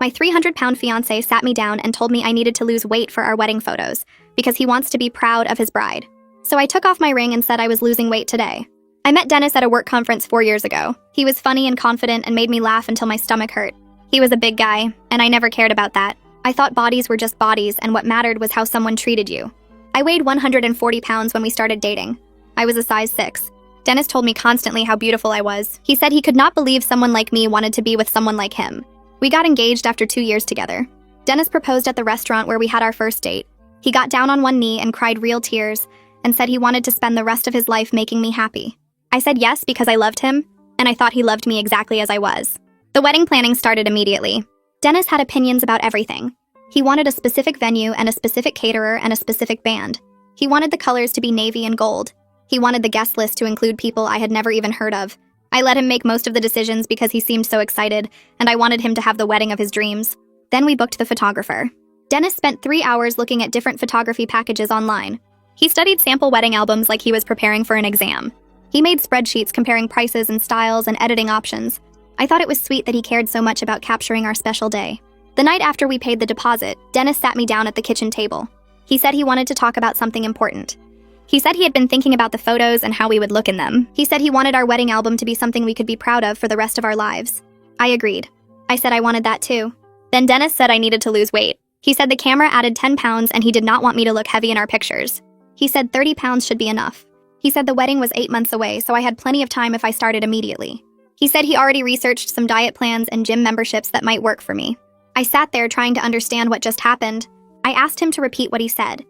My 300-pound fiancé sat me down and told me I needed to lose weight for our wedding photos because he wants to be proud of his bride. So I took off my ring and said I was losing weight today. I met Dennis at a work conference 4 years ago. He was funny and confident and made me laugh until my stomach hurt. He was a big guy, and I never cared about that. I thought bodies were just bodies, and what mattered was how someone treated you. I weighed 140 pounds when we started dating. I was a size 6. Dennis told me constantly how beautiful I was. He said he could not believe someone like me wanted to be with someone like him. We got engaged after 2 years together. Dennis proposed at the restaurant where we had our first date. He got down on one knee and cried real tears and said he wanted to spend the rest of his life making me happy. I said yes because I loved him, and I thought he loved me exactly as I was. The wedding planning started immediately. Dennis had opinions about everything. He wanted a specific venue and a specific caterer and a specific band. He wanted the colors to be navy and gold. He wanted the guest list to include people I had never even heard of. I let him make most of the decisions because he seemed so excited, and I wanted him to have the wedding of his dreams. Then we booked the photographer. Dennis spent 3 hours looking at different photography packages online. He studied sample wedding albums like he was preparing for an exam. He made spreadsheets comparing prices and styles and editing options. I thought it was sweet that he cared so much about capturing our special day. The night after we paid the deposit, Dennis sat me down at the kitchen table. He said he wanted to talk about something important. He said he had been thinking about the photos and how we would look in them. He said he wanted our wedding album to be something we could be proud of for the rest of our lives. I agreed. I said I wanted that too. Then Dennis said I needed to lose weight. He said the camera added 10 pounds and he did not want me to look heavy in our pictures. He said 30 pounds should be enough. He said the wedding was 8 months away, so I had plenty of time if I started immediately. He said he already researched some diet plans and gym memberships that might work for me. I sat there trying to understand what just happened. I asked him to repeat what he said.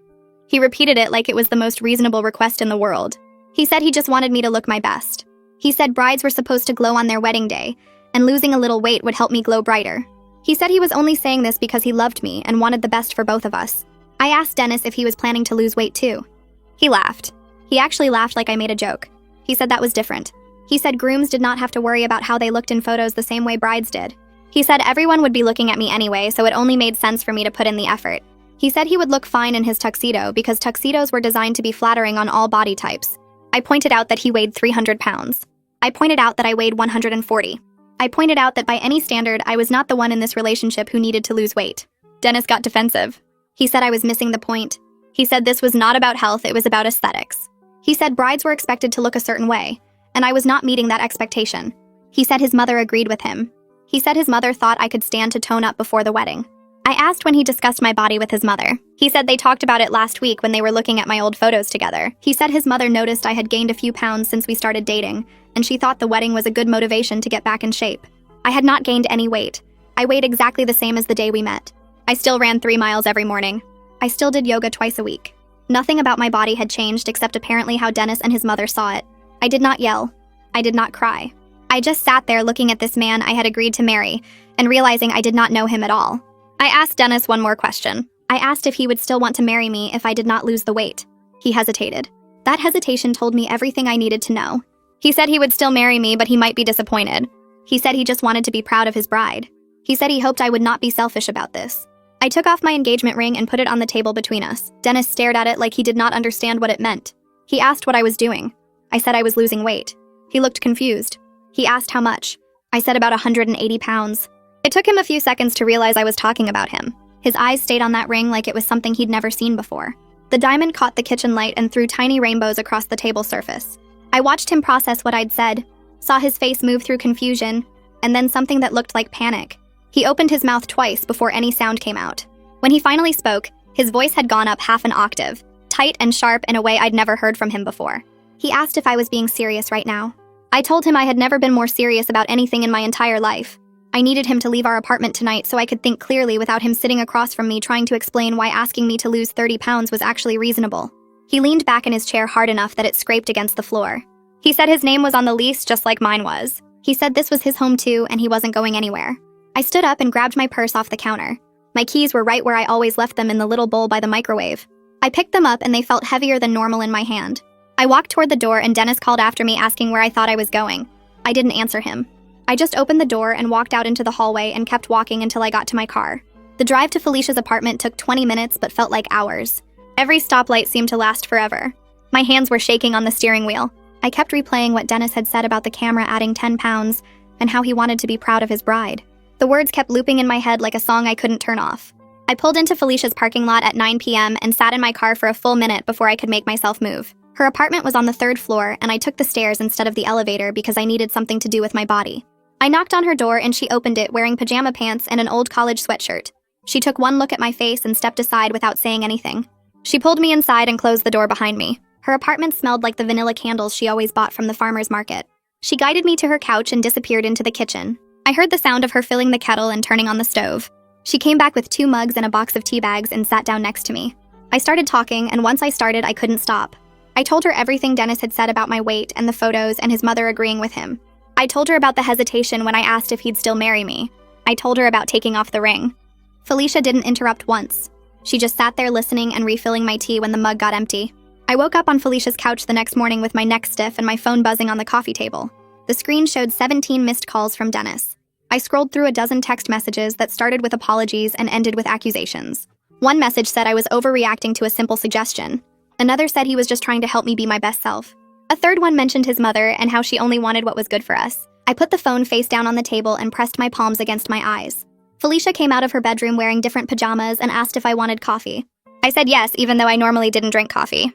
He repeated it like it was the most reasonable request in the world. He said he just wanted me to look my best. He said brides were supposed to glow on their wedding day, and losing a little weight would help me glow brighter. He said he was only saying this because he loved me and wanted the best for both of us. I asked Dennis if he was planning to lose weight too. He laughed. He actually laughed like I made a joke. He said that was different. He said grooms did not have to worry about how they looked in photos the same way brides did. He said everyone would be looking at me anyway, so it only made sense for me to put in the effort. He said he would look fine in his tuxedo because tuxedos were designed to be flattering on all body types. I pointed out that he weighed 300 pounds. I pointed out that I weighed 140. I pointed out that by any standard, I was not the one in this relationship who needed to lose weight. Dennis got defensive. He said I was missing the point. He said this was not about health, it was about aesthetics. He said brides were expected to look a certain way, and I was not meeting that expectation. He said his mother agreed with him. He said his mother thought I could stand to tone up before the wedding. I asked when he discussed my body with his mother. He said they talked about it last week when they were looking at my old photos together. He said his mother noticed I had gained a few pounds since we started dating, and she thought the wedding was a good motivation to get back in shape. I had not gained any weight. I weighed exactly the same as the day we met. I still ran 3 miles every morning. I still did yoga twice a week. Nothing about my body had changed except apparently how Dennis and his mother saw it. I did not yell. I did not cry. I just sat there looking at this man I had agreed to marry and realizing I did not know him at all. I asked Dennis one more question. I asked if he would still want to marry me if I did not lose the weight. He hesitated. That hesitation told me everything I needed to know. He said he would still marry me, but he might be disappointed. He said he just wanted to be proud of his bride. He said he hoped I would not be selfish about this. I took off my engagement ring and put it on the table between us. Dennis stared at it like he did not understand what it meant. He asked what I was doing. I said I was losing weight. He looked confused. He asked how much. I said about 180 pounds. It took him a few seconds to realize I was talking about him. His eyes stayed on that ring like it was something he'd never seen before. The diamond caught the kitchen light and threw tiny rainbows across the table surface. I watched him process what I'd said, saw his face move through confusion, and then something that looked like panic. He opened his mouth twice before any sound came out. When he finally spoke, his voice had gone up half an octave, tight and sharp in a way I'd never heard from him before. He asked if I was being serious right now. I told him I had never been more serious about anything in my entire life. I needed him to leave our apartment tonight so I could think clearly without him sitting across from me trying to explain why asking me to lose 30 pounds was actually reasonable. He leaned back in his chair hard enough that it scraped against the floor. He said his name was on the lease just like mine was. He said this was his home too and he wasn't going anywhere. I stood up and grabbed my purse off the counter. My keys were right where I always left them in the little bowl by the microwave. I picked them up and they felt heavier than normal in my hand. I walked toward the door and Dennis called after me asking where I thought I was going. I didn't answer him. I just opened the door and walked out into the hallway and kept walking until I got to my car. The drive to Felicia's apartment took 20 minutes but felt like hours. Every stoplight seemed to last forever. My hands were shaking on the steering wheel. I kept replaying what Dennis had said about the camera adding 10 pounds and how he wanted to be proud of his bride. The words kept looping in my head like a song I couldn't turn off. I pulled into Felicia's parking lot at 9 p.m. and sat in my car for a full minute before I could make myself move. Her apartment was on the 3rd floor, and I took the stairs instead of the elevator because I needed something to do with my body. I knocked on her door and she opened it wearing pajama pants and an old college sweatshirt. She took one look at my face and stepped aside without saying anything. She pulled me inside and closed the door behind me. Her apartment smelled like the vanilla candles she always bought from the farmer's market. She guided me to her couch and disappeared into the kitchen. I heard the sound of her filling the kettle and turning on the stove. She came back with 2 mugs and a box of tea bags and sat down next to me. I started talking, and once I started, I couldn't stop. I told her everything Dennis had said about my weight and the photos and his mother agreeing with him. I told her about the hesitation when I asked if he'd still marry me. I told her about taking off the ring. Felicia didn't interrupt once. She just sat there listening and refilling my tea when the mug got empty. I woke up on Felicia's couch the next morning with my neck stiff and my phone buzzing on the coffee table. The screen showed 17 missed calls from Dennis. I scrolled through a dozen text messages that started with apologies and ended with accusations. One message said I was overreacting to a simple suggestion. Another said he was just trying to help me be my best self. A third one mentioned his mother and how she only wanted what was good for us. I put the phone face down on the table and pressed my palms against my eyes. Felicia came out of her bedroom wearing different pajamas and asked if I wanted coffee. I said yes, even though I normally didn't drink coffee.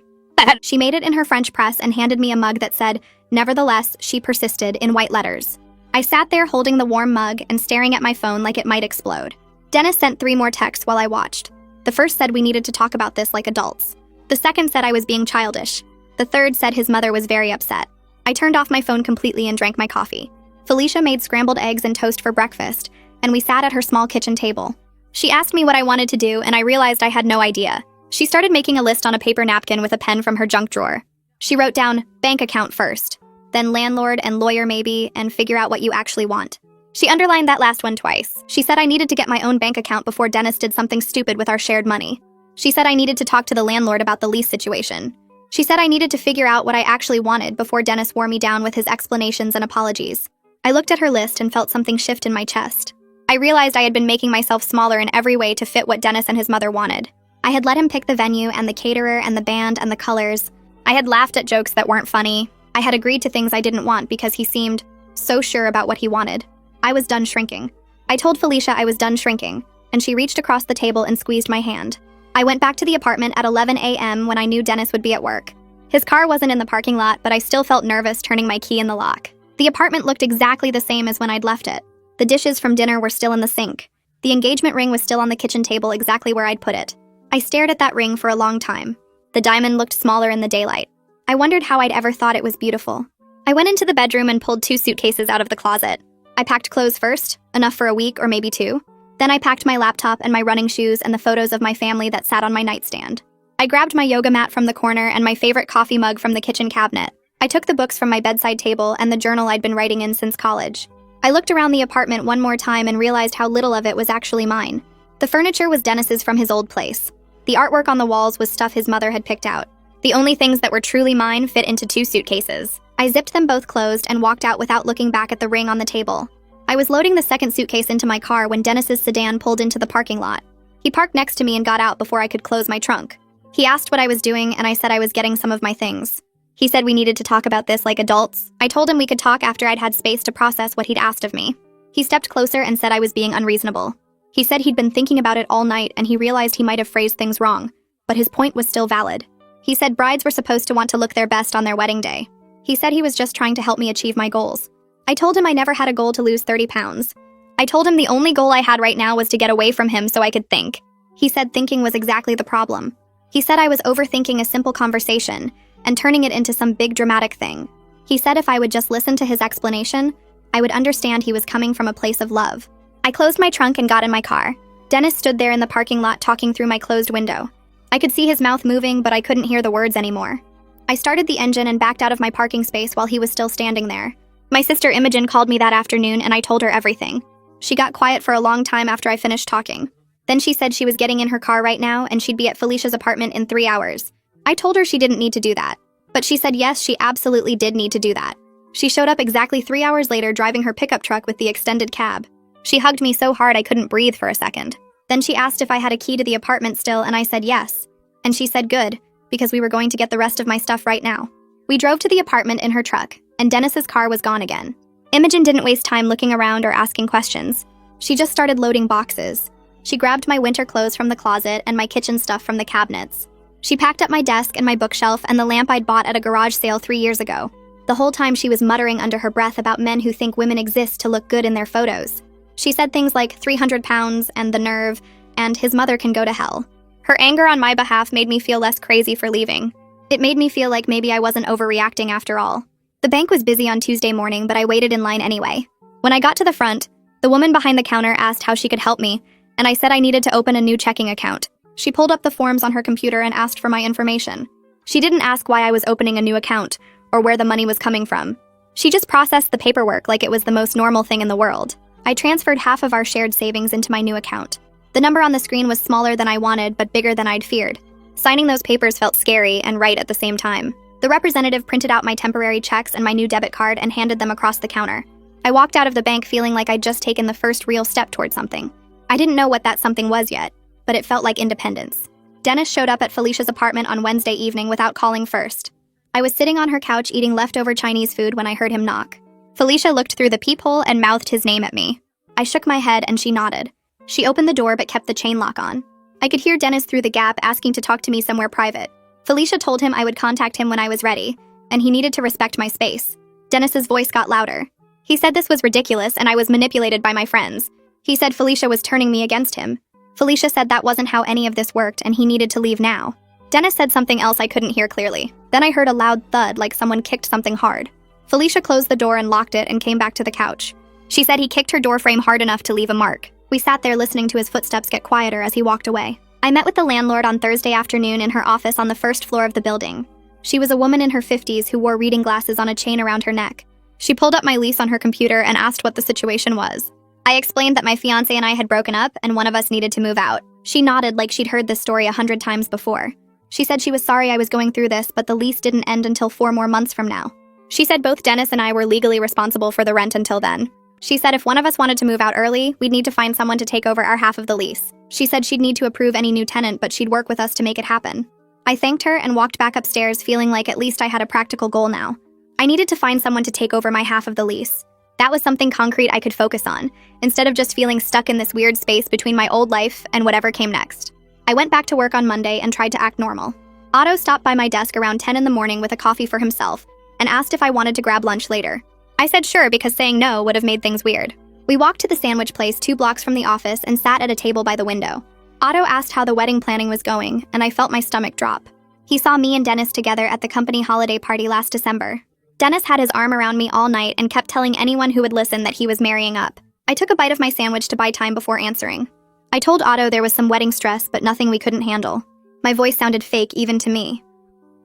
She made it in her French press and handed me a mug that said, "Nevertheless, she persisted," in white letters. I sat there holding the warm mug and staring at my phone like it might explode. Dennis sent 3 more texts while I watched. The first said we needed to talk about this like adults. The second said I was being childish. The third said his mother was very upset. I turned off my phone completely and drank my coffee. Felicia made scrambled eggs and toast for breakfast, and we sat at her small kitchen table. She asked me what I wanted to do, and I realized I had no idea. She started making a list on a paper napkin with a pen from her junk drawer. She wrote down bank account first, then landlord and lawyer maybe, and figure out what you actually want. She underlined that last one twice. She said I needed to get my own bank account before Dennis did something stupid with our shared money. She said I needed to talk to the landlord about the lease situation. She said I needed to figure out what I actually wanted before Dennis wore me down with his explanations and apologies. I looked at her list and felt something shift in my chest. I realized I had been making myself smaller in every way to fit what Dennis and his mother wanted. I had let him pick the venue and the caterer and the band and the colors. I had laughed at jokes that weren't funny. I had agreed to things I didn't want because he seemed so sure about what he wanted. I was done shrinking. I told Felicia I was done shrinking, and she reached across the table and squeezed my hand. I went back to the apartment at 11 a.m. when I knew Dennis would be at work. His car wasn't in the parking lot, but I still felt nervous turning my key in the lock. The apartment looked exactly the same as when I'd left it. The dishes from dinner were still in the sink. The engagement ring was still on the kitchen table exactly where I'd put it. I stared at that ring for a long time. The diamond looked smaller in the daylight. I wondered how I'd ever thought it was beautiful. I went into the bedroom and pulled 2 suitcases out of the closet. I packed clothes first, enough for a week or maybe 2. Then I packed my laptop and my running shoes and the photos of my family that sat on my nightstand. I grabbed my yoga mat from the corner and my favorite coffee mug from the kitchen cabinet. I took the books from my bedside table and the journal I'd been writing in since college. I looked around the apartment one more time and realized how little of it was actually mine. The furniture was Dennis's from his old place. The artwork on the walls was stuff his mother had picked out. The only things that were truly mine fit into 2 suitcases. I zipped them both closed and walked out without looking back at the ring on the table. I was loading the second suitcase into my car when Dennis's sedan pulled into the parking lot. He parked next to me and got out before I could close my trunk. He asked what I was doing, and I said I was getting some of my things. He said we needed to talk about this like adults. I told him we could talk after I'd had space to process what he'd asked of me. He stepped closer and said I was being unreasonable. He said he'd been thinking about it all night and he realized he might have phrased things wrong, but his point was still valid. He said brides were supposed to want to look their best on their wedding day. He said he was just trying to help me achieve my goals. I told him I never had a goal to lose 30 pounds. I told him the only goal I had right now was to get away from him so I could think. He said thinking was exactly the problem. He said I was overthinking a simple conversation and turning it into some big dramatic thing. He said if I would just listen to his explanation, I would understand he was coming from a place of love. I closed my trunk and got in my car. Dennis stood there in the parking lot talking through my closed window. I could see his mouth moving, but I couldn't hear the words anymore. I started the engine and backed out of my parking space while he was still standing there. My sister Imogen called me that afternoon and I told her everything. She got quiet for a long time after I finished talking. Then she said she was getting in her car right now and she'd be at Felicia's apartment in 3 hours. I told her she didn't need to do that. But she said yes, she absolutely did need to do that. She showed up exactly 3 hours later driving her pickup truck with the extended cab. She hugged me so hard I couldn't breathe for a second. Then she asked if I had a key to the apartment still and I said yes. And she said good, because we were going to get the rest of my stuff right now. We drove to the apartment in her truck, and Dennis's car was gone again. Imogen didn't waste time looking around or asking questions. She just started loading boxes. She grabbed my winter clothes from the closet and my kitchen stuff from the cabinets. She packed up my desk and my bookshelf and the lamp I'd bought at a garage sale 3 years ago. The whole time she was muttering under her breath about men who think women exist to look good in their photos. She said things like 300 pounds and the nerve and his mother can go to hell. Her anger on my behalf made me feel less crazy for leaving. It made me feel like maybe I wasn't overreacting after all. The bank was busy on Tuesday morning, but I waited in line anyway. When I got to the front, the woman behind the counter asked how she could help me, and I said I needed to open a new checking account. She pulled up the forms on her computer and asked for my information. She didn't ask why I was opening a new account or where the money was coming from. She just processed the paperwork like it was the most normal thing in the world. I transferred half of our shared savings into my new account. The number on the screen was smaller than I wanted, but bigger than I'd feared. Signing those papers felt scary and right at the same time. The representative printed out my temporary checks and my new debit card and handed them across the counter. I walked out of the bank feeling like I'd just taken the first real step toward something. I didn't know what that something was yet, but it felt like independence. Dennis showed up at Felicia's apartment on Wednesday evening without calling first. I was sitting on her couch eating leftover Chinese food when I heard him knock. Felicia looked through the peephole and mouthed his name at me. I shook my head and she nodded. She opened the door but kept the chain lock on. I could hear Dennis through the gap asking to talk to me somewhere private. Felicia told him I would contact him when I was ready, and he needed to respect my space. Dennis's voice got louder. He said this was ridiculous and I was manipulated by my friends. He said Felicia was turning me against him. Felicia said that wasn't how any of this worked and he needed to leave now. Dennis said something else I couldn't hear clearly. Then I heard a loud thud like someone kicked something hard. Felicia closed the door and locked it and came back to the couch. She said he kicked her doorframe hard enough to leave a mark. We sat there listening to his footsteps get quieter as he walked away. I met with the landlord on Thursday afternoon in her office on the first floor of the building. She was a woman in her 50s who wore reading glasses on a chain around her neck. She pulled up my lease on her computer and asked what the situation was. I explained that my fiancé and I had broken up and one of us needed to move out. She nodded like she'd heard this story 100 times before. She said she was sorry I was going through this, but the lease didn't end until 4 more months from now. She said both Dennis and I were legally responsible for the rent until then. She said if one of us wanted to move out early, we'd need to find someone to take over our half of the lease. She said she'd need to approve any new tenant, but she'd work with us to make it happen. I thanked her and walked back upstairs feeling like at least I had a practical goal now. I needed to find someone to take over my half of the lease. That was something concrete I could focus on, instead of just feeling stuck in this weird space between my old life and whatever came next. I went back to work on Monday and tried to act normal. Otto stopped by my desk around 10 in the morning with a coffee for himself and asked if I wanted to grab lunch later. I said sure because saying no would have made things weird. We walked to the sandwich place 2 blocks from the office and sat at a table by the window. Otto asked how the wedding planning was going, and I felt my stomach drop. He saw me and Dennis together at the company holiday party last December. Dennis had his arm around me all night and kept telling anyone who would listen that he was marrying up. I took a bite of my sandwich to buy time before answering. I told Otto there was some wedding stress, but nothing we couldn't handle. My voice sounded fake even to me.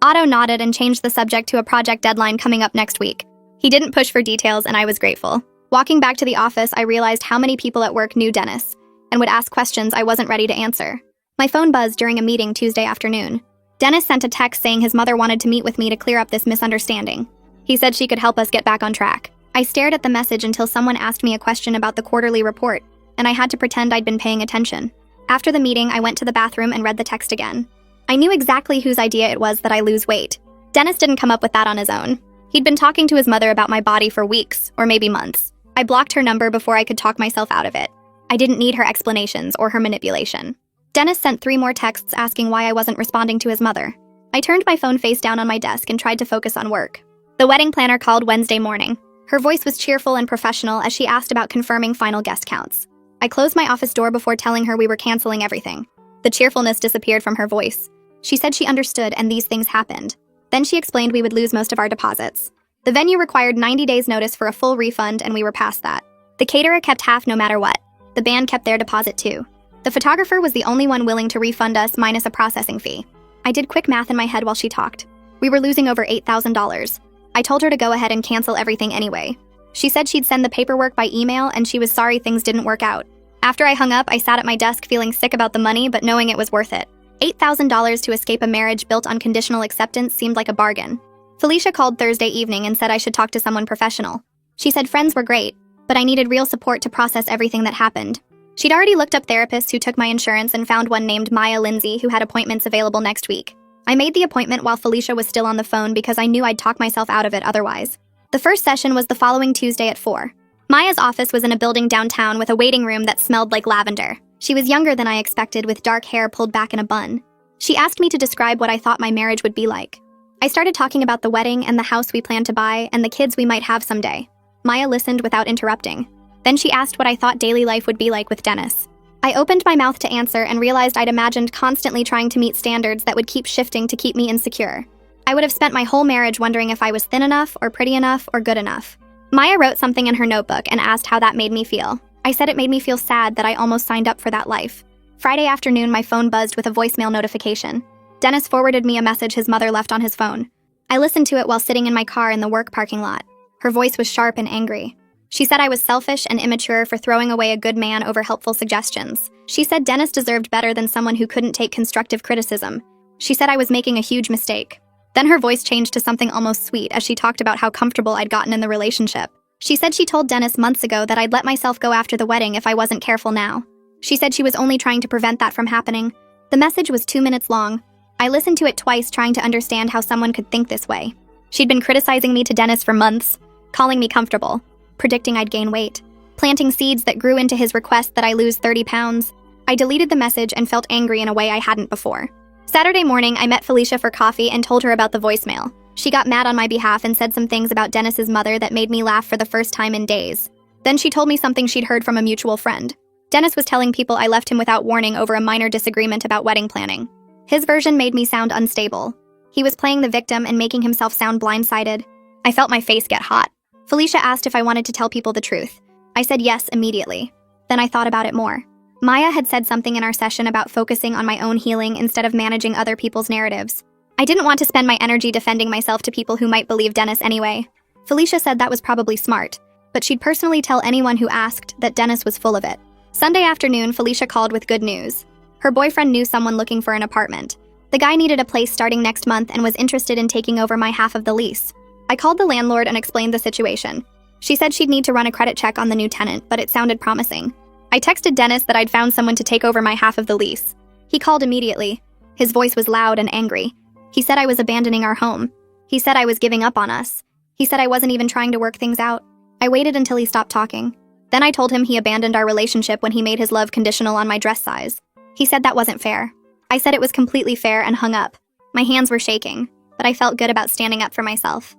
Otto nodded and changed the subject to a project deadline coming up next week. He didn't push for details and I was grateful. Walking back to the office, I realized how many people at work knew Dennis and would ask questions I wasn't ready to answer. My phone buzzed during a meeting Tuesday afternoon. Dennis sent a text saying his mother wanted to meet with me to clear up this misunderstanding. He said she could help us get back on track. I stared at the message until someone asked me a question about the quarterly report, and I had to pretend I'd been paying attention. After the meeting, I went to the bathroom and read the text again. I knew exactly whose idea it was that I lose weight. Dennis didn't come up with that on his own. He'd been talking to his mother about my body for weeks, or maybe months. I blocked her number before I could talk myself out of it. I didn't need her explanations or her manipulation. Dennis sent 3 more texts asking why I wasn't responding to his mother. I turned my phone face down on my desk and tried to focus on work. The wedding planner called Wednesday morning. Her voice was cheerful and professional as she asked about confirming final guest counts. I closed my office door before telling her we were canceling everything. The cheerfulness disappeared from her voice. She said she understood and these things happened. Then she explained we would lose most of our deposits. The venue required 90 days notice for a full refund and we were past that. The caterer kept half no matter what. The band kept their deposit too. The photographer was the only one willing to refund us minus a processing fee. I did quick math in my head while she talked. We were losing over $8,000. I told her to go ahead and cancel everything anyway. She said she'd send the paperwork by email and she was sorry things didn't work out. After I hung up, I sat at my desk feeling sick about the money but knowing it was worth it. $8,000 to escape a marriage built on conditional acceptance seemed like a bargain. Felicia called Thursday evening and said I should talk to someone professional. She said friends were great, but I needed real support to process everything that happened. She'd already looked up therapists who took my insurance and found one named Maya Lindsay who had appointments available next week. I made the appointment while Felicia was still on the phone because I knew I'd talk myself out of it otherwise. The first session was the following Tuesday at 4. Maya's office was in a building downtown with a waiting room that smelled like lavender. She was younger than I expected, with dark hair pulled back in a bun. She asked me to describe what I thought my marriage would be like. I started talking about the wedding and the house we planned to buy and the kids we might have someday. Maya listened without interrupting. Then she asked what I thought daily life would be like with Dennis. I opened my mouth to answer and realized I'd imagined constantly trying to meet standards that would keep shifting to keep me insecure. I would have spent my whole marriage wondering if I was thin enough or pretty enough or good enough. Maya wrote something in her notebook and asked how that made me feel. I said it made me feel sad that I almost signed up for that life. Friday afternoon, my phone buzzed with a voicemail notification. Dennis forwarded me a message his mother left on his phone. I listened to it while sitting in my car in the work parking lot. Her voice was sharp and angry. She said I was selfish and immature for throwing away a good man over helpful suggestions. She said Dennis deserved better than someone who couldn't take constructive criticism. She said I was making a huge mistake. Then her voice changed to something almost sweet as she talked about how comfortable I'd gotten in the relationship. She said she told Dennis months ago that I'd let myself go after the wedding if I wasn't careful now. She said she was only trying to prevent that from happening. The message was 2 minutes long. I listened to it twice, trying to understand how someone could think this way. She'd been criticizing me to Dennis for months, calling me comfortable, predicting I'd gain weight, planting seeds that grew into his request that I lose 30 pounds. I deleted the message and felt angry in a way I hadn't before. Saturday morning, I met Felicia for coffee and told her about the voicemail. She got mad on my behalf and said some things about Dennis's mother that made me laugh for the first time in days. Then she told me something she'd heard from a mutual friend. Dennis was telling people I left him without warning over a minor disagreement about wedding planning. His version made me sound unstable. He was playing the victim and making himself sound blindsided. I felt my face get hot. Felicia asked if I wanted to tell people the truth. I said yes immediately. Then I thought about it more. Maya had said something in our session about focusing on my own healing instead of managing other people's narratives. I didn't want to spend my energy defending myself to people who might believe Dennis anyway. Felicia said that was probably smart, but she'd personally tell anyone who asked that Dennis was full of it. Sunday afternoon, Felicia called with good news. Her boyfriend knew someone looking for an apartment. The guy needed a place starting next month and was interested in taking over my half of the lease. I called the landlord and explained the situation. She said she'd need to run a credit check on the new tenant, but it sounded promising. I texted Dennis that I'd found someone to take over my half of the lease. He called immediately. His voice was loud and angry. He said I was abandoning our home. He said I was giving up on us. He said I wasn't even trying to work things out. I waited until he stopped talking. Then I told him he abandoned our relationship when he made his love conditional on my dress size. He said that wasn't fair. I said it was completely fair and hung up. My hands were shaking, but I felt good about standing up for myself.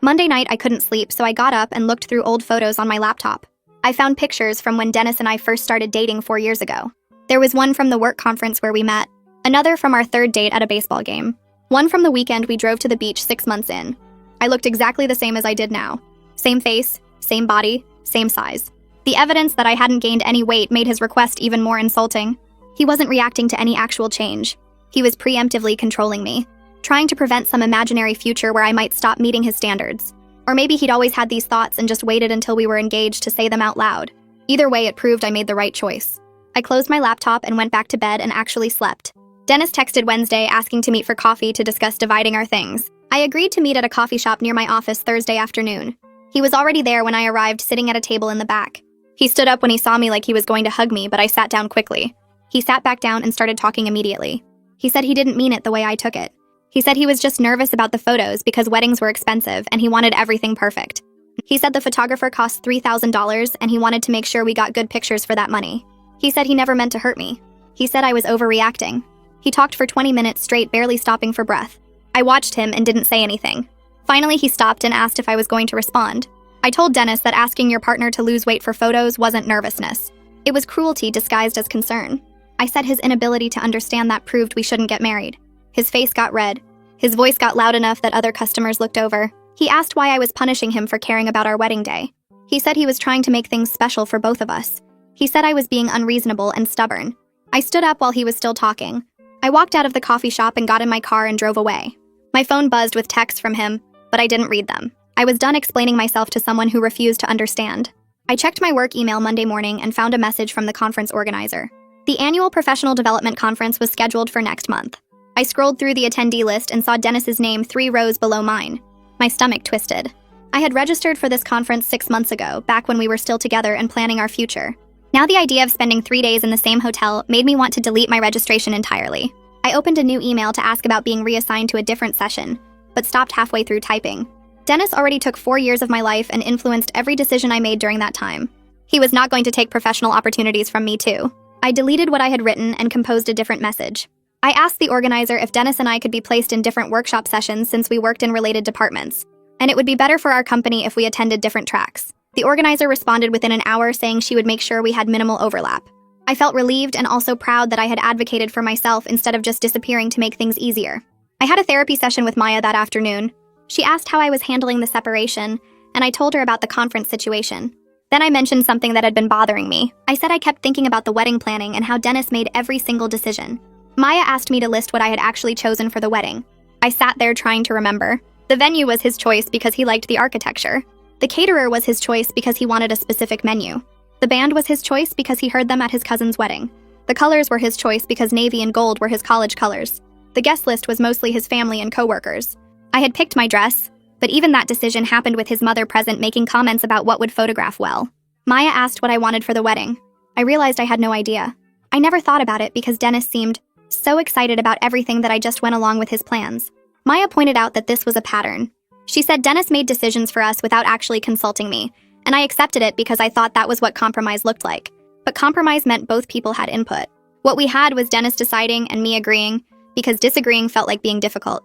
Monday night, I couldn't sleep, so I got up and looked through old photos on my laptop. I found pictures from when Dennis and I first started dating 4 years ago. There was one from the work conference where we met, another from our third date at a baseball game, one from the weekend we drove to the beach 6 months in. I looked exactly the same as I did now. Same face, same body, same size. The evidence that I hadn't gained any weight made his request even more insulting. He wasn't reacting to any actual change. He was preemptively controlling me, trying to prevent some imaginary future where I might stop meeting his standards. Or maybe he'd always had these thoughts and just waited until we were engaged to say them out loud. Either way, it proved I made the right choice. I closed my laptop and went back to bed and actually slept. Dennis texted Wednesday asking to meet for coffee to discuss dividing our things. I agreed to meet at a coffee shop near my office Thursday afternoon. He was already there when I arrived, sitting at a table in the back. He stood up when he saw me like he was going to hug me, but I sat down quickly. He sat back down and started talking immediately. He said he didn't mean it the way I took it. He said he was just nervous about the photos because weddings were expensive and he wanted everything perfect. He said the photographer cost $3,000 and he wanted to make sure we got good pictures for that money. He said he never meant to hurt me. He said I was overreacting. He talked for 20 minutes straight, barely stopping for breath. I watched him and didn't say anything. Finally, he stopped and asked if I was going to respond. I told Dennis that asking your partner to lose weight for photos wasn't nervousness. It was cruelty disguised as concern. I said his inability to understand that proved we shouldn't get married. His face got red. His voice got loud enough that other customers looked over. He asked why I was punishing him for caring about our wedding day. He said he was trying to make things special for both of us. He said I was being unreasonable and stubborn. I stood up while he was still talking. I walked out of the coffee shop and got in my car and drove away. My phone buzzed with texts from him, but I didn't read them. I was done explaining myself to someone who refused to understand. I checked my work email Monday morning and found a message from the conference organizer. The annual professional development conference was scheduled for next month. I scrolled through the attendee list and saw Dennis's name 3 rows below mine. My stomach twisted. I had registered for this conference 6 months ago, back when we were still together and planning our future. Now the idea of spending 3 days in the same hotel made me want to delete my registration entirely. I opened a new email to ask about being reassigned to a different session, but stopped halfway through typing. Dennis already took 4 years of my life and influenced every decision I made during that time. He was not going to take professional opportunities from me too. I deleted what I had written and composed a different message. I asked the organizer if Dennis and I could be placed in different workshop sessions since we worked in related departments, and it would be better for our company if we attended different tracks. The organizer responded within an hour saying she would make sure we had minimal overlap. I felt relieved and also proud that I had advocated for myself instead of just disappearing to make things easier. I had a therapy session with Maya that afternoon. She asked how I was handling the separation, and I told her about the conference situation. Then I mentioned something that had been bothering me. I said I kept thinking about the wedding planning and how Dennis made every single decision. Maya asked me to list what I had actually chosen for the wedding. I sat there trying to remember. The venue was his choice because he liked the architecture. The caterer was his choice because he wanted a specific menu. The band was his choice because he heard them at his cousin's wedding. The colors were his choice because navy and gold were his college colors. The guest list was mostly his family and coworkers. I had picked my dress, but even that decision happened with his mother present making comments about what would photograph well. Maya asked what I wanted for the wedding. I realized I had no idea. I never thought about it because Dennis seemed so excited about everything that I just went along with his plans. Maya pointed out that this was a pattern. She said Dennis made decisions for us without actually consulting me, and I accepted it because I thought that was what compromise looked like. But compromise meant both people had input. What we had was Dennis deciding and me agreeing, because disagreeing felt like being difficult.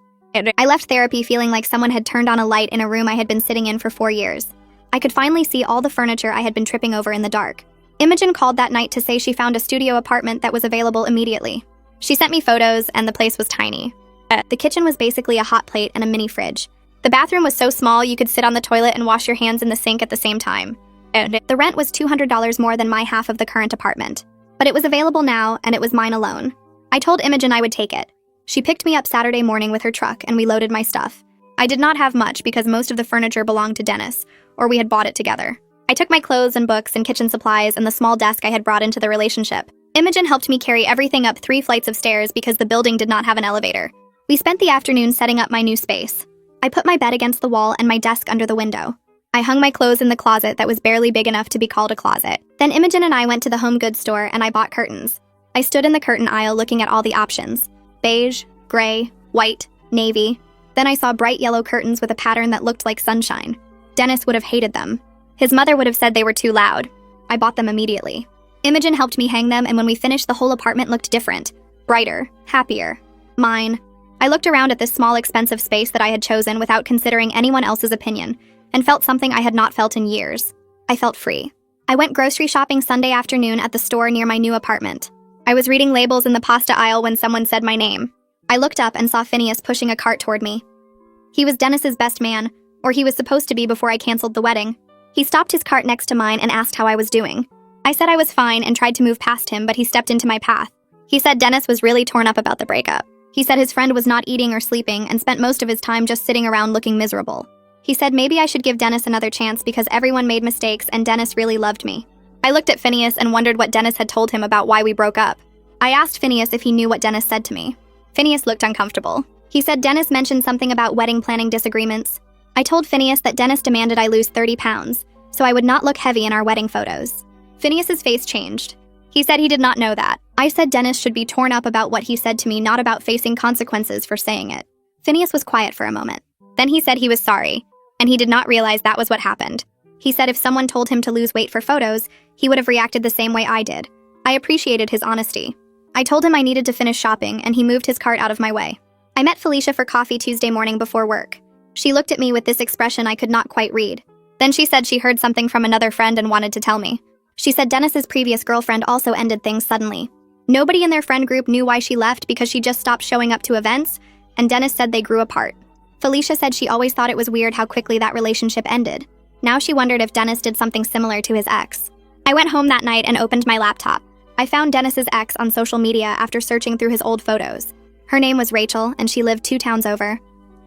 I left therapy feeling like someone had turned on a light in a room I had been sitting in for 4 years. I could finally see all the furniture I had been tripping over in the dark. Imogen called that night to say she found a studio apartment that was available immediately. She sent me photos, and the place was tiny. The kitchen was basically a hot plate and a mini fridge. The bathroom was so small you could sit on the toilet and wash your hands in the sink at the same time. The rent was $200 more than my half of the current apartment. But it was available now, and it was mine alone. I told Imogen I would take it. She picked me up Saturday morning with her truck, and we loaded my stuff. I did not have much because most of the furniture belonged to Dennis, or we had bought it together. I took my clothes and books and kitchen supplies and the small desk I had brought into the relationship. Imogen helped me carry everything up 3 flights of stairs because the building did not have an elevator. We spent the afternoon setting up my new space. I put my bed against the wall and my desk under the window. I hung my clothes in the closet that was barely big enough to be called a closet. Then Imogen and I went to the home goods store and I bought curtains. I stood in the curtain aisle looking at all the options. Beige, gray, white, navy. Then I saw bright yellow curtains with a pattern that looked like sunshine. Dennis would have hated them. His mother would have said they were too loud. I bought them immediately. Imogen helped me hang them, and when we finished, the whole apartment looked different. Brighter, happier. Mine. I looked around at this small, expensive space that I had chosen without considering anyone else's opinion, and felt something I had not felt in years. I felt free. I went grocery shopping Sunday afternoon at the store near my new apartment. I was reading labels in the pasta aisle when someone said my name. I looked up and saw Phineas pushing a cart toward me. He was Dennis's best man, or he was supposed to be before I canceled the wedding. He stopped his cart next to mine and asked how I was doing. I said I was fine and tried to move past him, but he stepped into my path. He said Dennis was really torn up about the breakup. He said his friend was not eating or sleeping and spent most of his time just sitting around looking miserable. He said maybe I should give Dennis another chance because everyone made mistakes and Dennis really loved me. I looked at Phineas and wondered what Dennis had told him about why we broke up. I asked Phineas if he knew what Dennis said to me. Phineas looked uncomfortable. He said Dennis mentioned something about wedding planning disagreements. I told Phineas that Dennis demanded I lose 30 pounds, so I would not look heavy in our wedding photos. Phineas's face changed. He said he did not know that. I said Dennis should be torn up about what he said to me, not about facing consequences for saying it. Phineas was quiet for a moment. Then he said he was sorry, and he did not realize that was what happened. He said if someone told him to lose weight for photos, he would have reacted the same way I did. I appreciated his honesty. I told him I needed to finish shopping, and he moved his cart out of my way. I met Felicia for coffee Tuesday morning before work. She looked at me with this expression I could not quite read. Then she said she heard something from another friend and wanted to tell me. She said Dennis's previous girlfriend also ended things suddenly. Nobody in their friend group knew why she left because she just stopped showing up to events, and Dennis said they grew apart. Felicia said she always thought it was weird how quickly that relationship ended. Now she wondered if Dennis did something similar to his ex. I went home that night and opened my laptop. I found Dennis's ex on social media after searching through his old photos. Her name was Rachel, and she lived 2 towns over.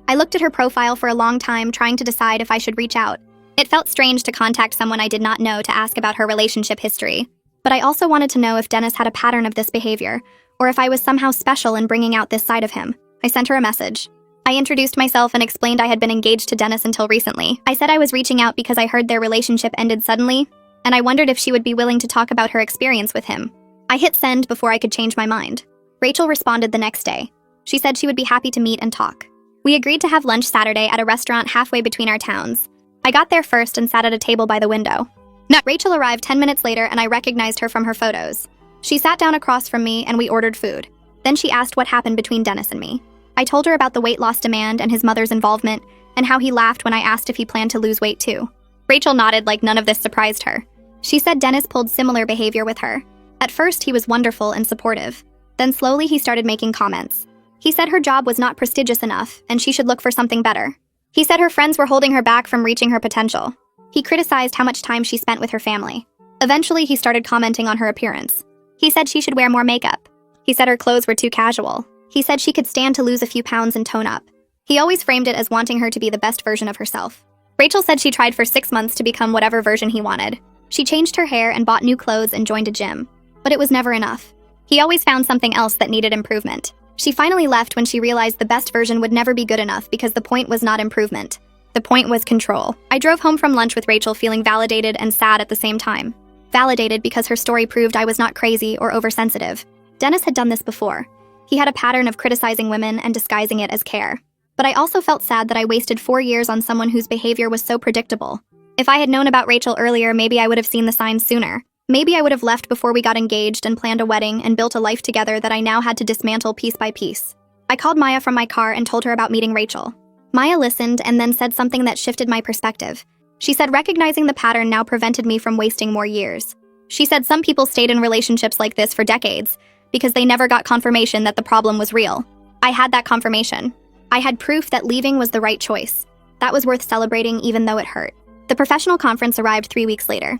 I looked at her profile for a long time, trying to decide if I should reach out. It felt strange to contact someone I did not know to ask about her relationship history. But I also wanted to know if Dennis had a pattern of this behavior, or if I was somehow special in bringing out this side of him. I sent her a message. I introduced myself and explained I had been engaged to Dennis until recently. I said I was reaching out because I heard their relationship ended suddenly, and I wondered if she would be willing to talk about her experience with him. I hit send before I could change my mind. Rachel responded the next day. She said she would be happy to meet and talk. We agreed to have lunch Saturday at a restaurant halfway between our towns. I got there first and sat at a table by the window. No, Rachel arrived 10 minutes later and I recognized her from her photos. She sat down across from me and we ordered food. Then she asked what happened between Dennis and me. I told her about the weight loss demand and his mother's involvement and how he laughed when I asked if he planned to lose weight too. Rachel nodded like none of this surprised her. She said Dennis pulled similar behavior with her. At first, he was wonderful and supportive. Then slowly he started making comments. He said her job was not prestigious enough and she should look for something better. He said her friends were holding her back from reaching her potential. He criticized how much time she spent with her family. Eventually, he started commenting on her appearance. He said she should wear more makeup. He said her clothes were too casual. He said she could stand to lose a few pounds and tone up. He always framed it as wanting her to be the best version of herself. Rachel said she tried for 6 months to become whatever version he wanted. She changed her hair and bought new clothes and joined a gym. But it was never enough. He always found something else that needed improvement. She finally left when she realized the best version would never be good enough because the point was not improvement. The point was control. I drove home from lunch with Rachel feeling validated and sad at the same time. Validated because her story proved I was not crazy or oversensitive. Dennis had done this before. He had a pattern of criticizing women and disguising it as care. But I also felt sad that I wasted 4 years on someone whose behavior was so predictable. If I had known about Rachel earlier, maybe I would have seen the signs sooner. Maybe I would have left before we got engaged and planned a wedding and built a life together that I now had to dismantle piece by piece. I called Maya from my car and told her about meeting Rachel. Maya listened and then said something that shifted my perspective. She said recognizing the pattern now prevented me from wasting more years. She said some people stayed in relationships like this for decades because they never got confirmation that the problem was real. I had that confirmation. I had proof that leaving was the right choice. That was worth celebrating even though it hurt. The professional conference arrived 3 weeks later.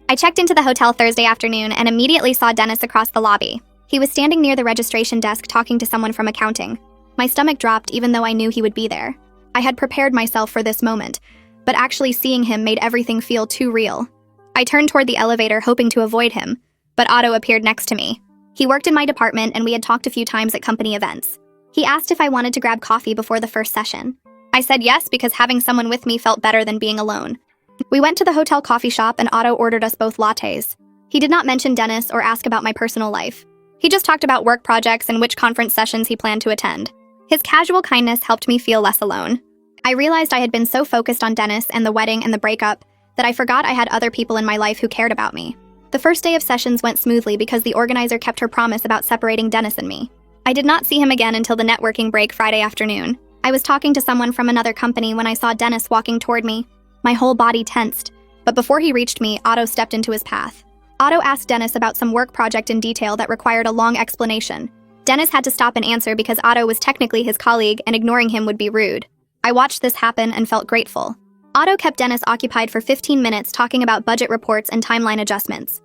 I checked into the hotel Thursday afternoon and immediately saw Dennis across the lobby. He was standing near the registration desk talking to someone from accounting. My stomach dropped even though I knew he would be there. I had prepared myself for this moment, but actually seeing him made everything feel too real. I turned toward the elevator hoping to avoid him, but Otto appeared next to me. He worked in my department and we had talked a few times at company events. He asked if I wanted to grab coffee before the first session. I said yes because having someone with me felt better than being alone. We went to the hotel coffee shop and Otto ordered us both lattes. He did not mention Dennis or ask about my personal life. He just talked about work projects and which conference sessions he planned to attend. His casual kindness helped me feel less alone. I realized I had been so focused on Dennis and the wedding and the breakup that I forgot I had other people in my life who cared about me. The first day of sessions went smoothly because the organizer kept her promise about separating Dennis and me. I did not see him again until the networking break Friday afternoon. I was talking to someone from another company when I saw Dennis walking toward me. My whole body tensed, but before he reached me, Otto stepped into his path. Otto asked Dennis about some work project in detail that required a long explanation. Dennis had to stop and answer because Otto was technically his colleague and ignoring him would be rude. I watched this happen and felt grateful. Otto kept Dennis occupied for 15 minutes talking about budget reports and timeline adjustments.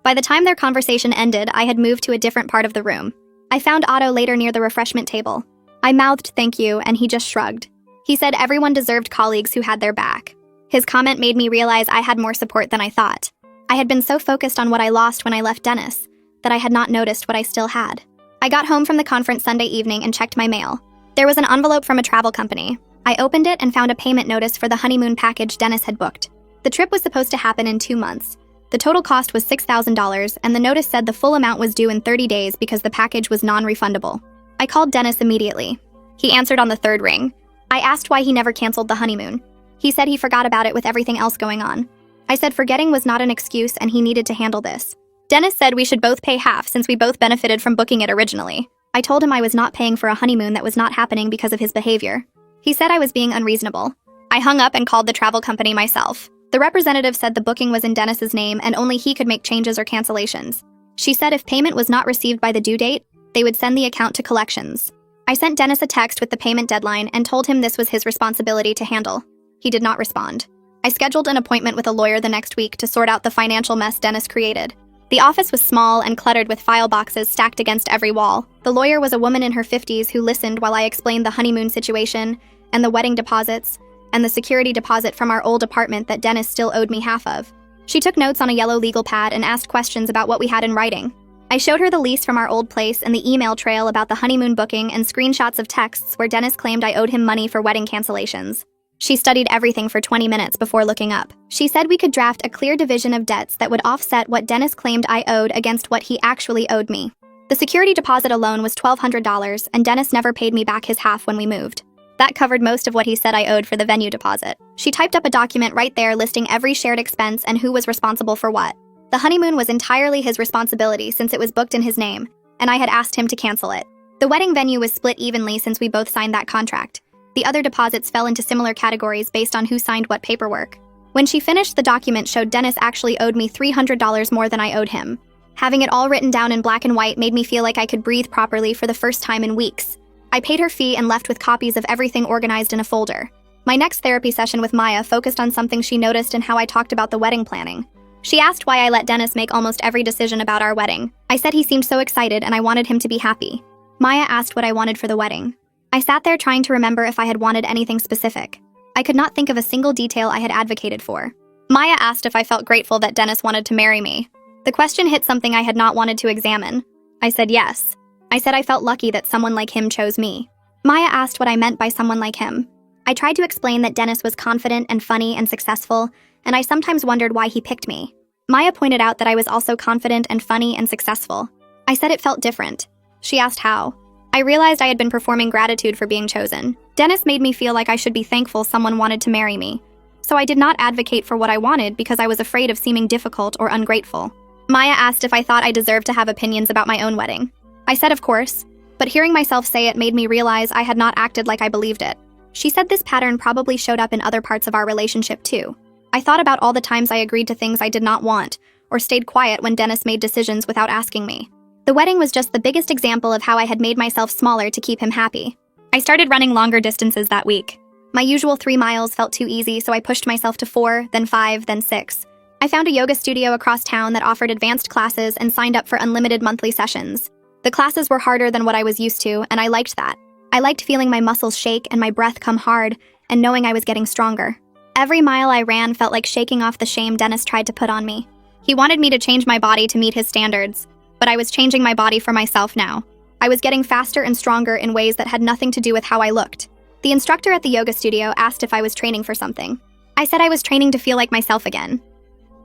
By the time their conversation ended, I had moved to a different part of the room. I found Otto later near the refreshment table. I mouthed thank you and he just shrugged. He said everyone deserved colleagues who had their back. His comment made me realize I had more support than I thought. I had been so focused on what I lost when I left Dennis that I had not noticed what I still had. I got home from the conference Sunday evening and checked my mail. There was an envelope from a travel company. I opened it and found a payment notice for the honeymoon package Dennis had booked. The trip was supposed to happen in 2 months. The total cost was $6,000 and the notice said the full amount was due in 30 days because the package was non-refundable. I called Dennis immediately. He answered on the 3rd ring. I asked why he never canceled the honeymoon. He said he forgot about it with everything else going on. I said forgetting was not an excuse and he needed to handle this. Dennis said we should both pay half since we both benefited from booking it originally. I told him I was not paying for a honeymoon that was not happening because of his behavior. He said I was being unreasonable. I hung up and called the travel company myself. The representative said the booking was in Dennis's name and only he could make changes or cancellations. She said if payment was not received by the due date, they would send the account to collections. I sent Dennis a text with the payment deadline and told him this was his responsibility to handle. He did not respond. I scheduled an appointment with a lawyer the next week to sort out the financial mess Dennis created. The office was small and cluttered with file boxes stacked against every wall. The lawyer was a woman in her 50s who listened while I explained the honeymoon situation and the wedding deposits and the security deposit from our old apartment that Dennis still owed me half of. She took notes on a yellow legal pad and asked questions about what we had in writing. I showed her the lease from our old place and the email trail about the honeymoon booking and screenshots of texts where Dennis claimed I owed him money for wedding cancellations. She studied everything for 20 minutes before looking up. She said we could draft a clear division of debts that would offset what Dennis claimed I owed against what he actually owed me. The security deposit alone was $1,200, and Dennis never paid me back his half when we moved. That covered most of what he said I owed for the venue deposit. She typed up a document right there listing every shared expense and who was responsible for what. The honeymoon was entirely his responsibility since it was booked in his name, and I had asked him to cancel it. The wedding venue was split evenly since we both signed that contract. The other deposits fell into similar categories based on who signed what paperwork. When she finished, the document showed Dennis actually owed me $300 more than I owed him. Having it all written down in black and white made me feel like I could breathe properly for the first time in weeks. I paid her fee and left with copies of everything organized in a folder. My next therapy session with Maya focused on something she noticed and how I talked about the wedding planning. She asked why I let Dennis make almost every decision about our wedding. I said he seemed so excited and I wanted him to be happy. Maya asked what I wanted for the wedding. I sat there trying to remember if I had wanted anything specific. I could not think of a single detail I had advocated for. Maya asked if I felt grateful that Dennis wanted to marry me. The question hit something I had not wanted to examine. I said yes. I said I felt lucky that someone like him chose me. Maya asked what I meant by someone like him. I tried to explain that Dennis was confident and funny and successful, and I sometimes wondered why he picked me. Maya pointed out that I was also confident and funny and successful. I said it felt different. She asked how. I realized I had been performing gratitude for being chosen. Dennis made me feel like I should be thankful someone wanted to marry me. So I did not advocate for what I wanted because I was afraid of seeming difficult or ungrateful. Maya asked if I thought I deserved to have opinions about my own wedding. I said of course, but hearing myself say it made me realize I had not acted like I believed it. She said this pattern probably showed up in other parts of our relationship too. I thought about all the times I agreed to things I did not want, or stayed quiet when Dennis made decisions without asking me. The wedding was just the biggest example of how I had made myself smaller to keep him happy. I started running longer distances that week. My usual 3 miles felt too easy, so I pushed myself to 4, then 5, then 6. I found a yoga studio across town that offered advanced classes and signed up for unlimited monthly sessions. The classes were harder than what I was used to, and I liked that. I liked feeling my muscles shake and my breath come hard, and knowing I was getting stronger. Every mile I ran felt like shaking off the shame Dennis tried to put on me. He wanted me to change my body to meet his standards, but I was changing my body for myself now. I was getting faster and stronger in ways that had nothing to do with how I looked. The instructor at the yoga studio asked if I was training for something. I said I was training to feel like myself again.